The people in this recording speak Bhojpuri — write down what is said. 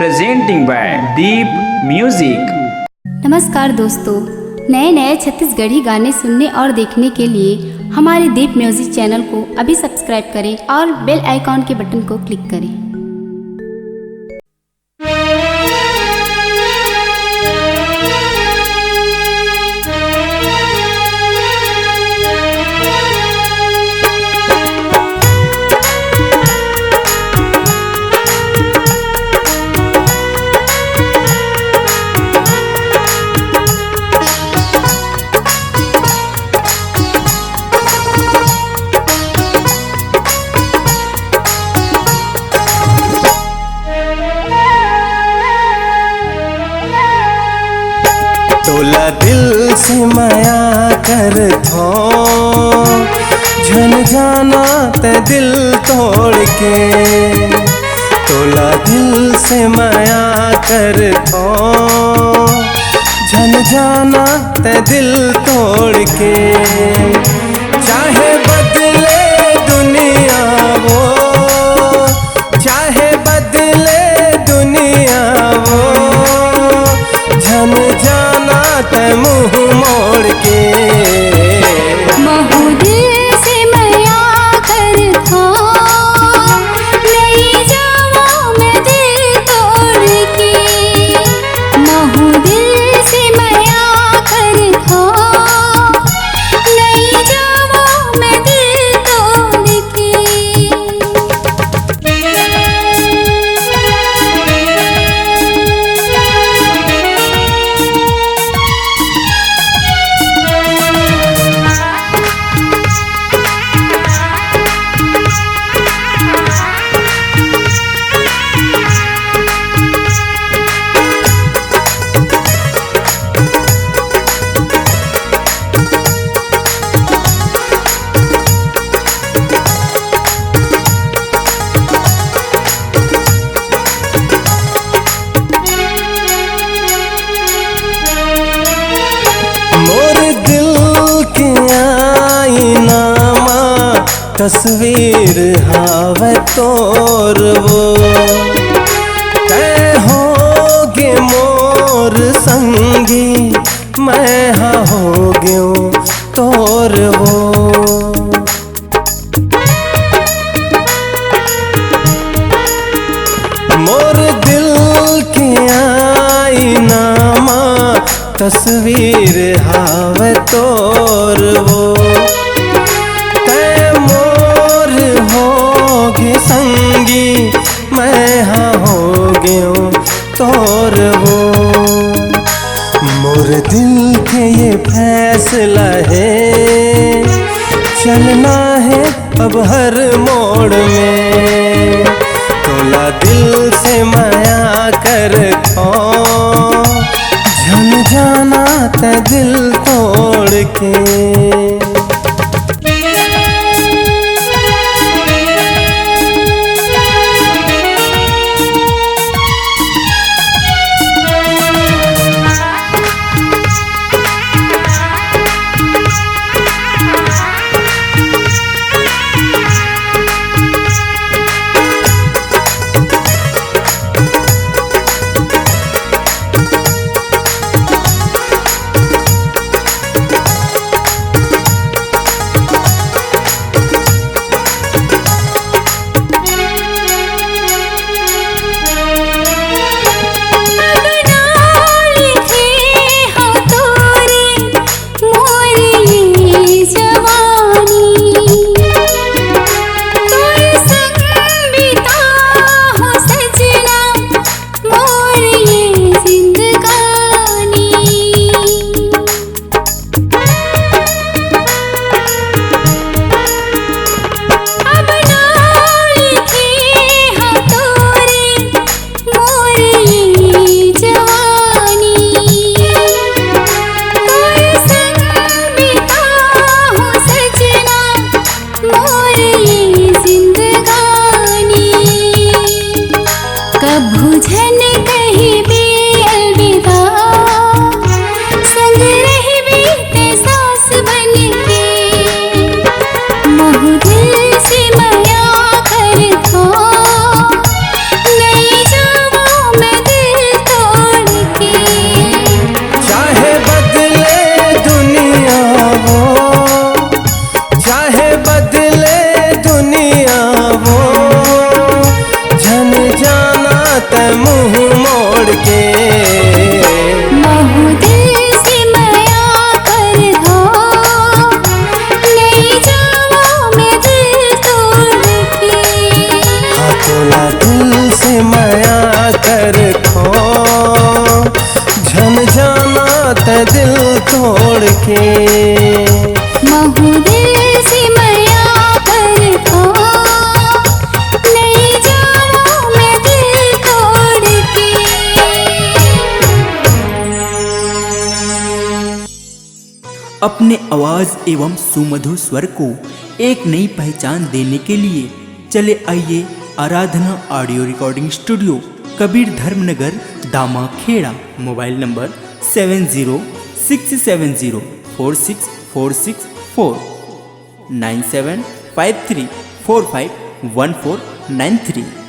presenting by Deep Music। नमस्कार दोस्तों, नए नए छत्तीसगढ़ी गाने सुनने और देखने के लिए हमारे दीप म्यूजिक चैनल को अभी सब्सक्राइब करें और बेल आइकॉन के बटन को क्लिक करें। तोला दिल से माया कर थो झन जाना ते दिल तोड़ के। तोला दिल से माया कर थो झन जाना ते दिल तोड़ के। चाहे बदले दुनिया वो, चाहे बदले दुनिया वो, झन जाना ते मुँह मोड़ के। महू दिल से माया कर थो नहीं जावा मैं दिल तोड़ के। महू दिल से माया कर थो नहीं जावा मैं दिल तोड़ के। मोर दिल के आईना माँ तस्वीर हावे तोर वो। तै होगे मोर संगी मैं हाँ हो गयो तोर वो। मोर दिल के आईना माँ तस्वीर हावे तोर वो। तै मोर होगे संगी मैं हाँ हो गयो तोर वो। मोर दिल के ये फैसला है चलना है अब हर मोड़ में। तोला दिल से माया कर थो झन जाना ते दिल तोड़ के। मैं ते मुंह मोड़ के। महू दिल से माया कर दो, नहीं जाऊं मैं दिल तोड़ के। हाँ तोला दिल से माया कर खो, झन जाना ते दिल तोड़ के। महू दिल से माया कर दो, नहीं जाऊं मैं दिल तोड़ के। अपने आवाज एवं सुमधुर स्वर को एक नई पहचान देने के लिए चले आइए Aradhana audio recording studio, Kabir Dharmnagar, Dama Kheda. Mobile number 7067046464 9753451493।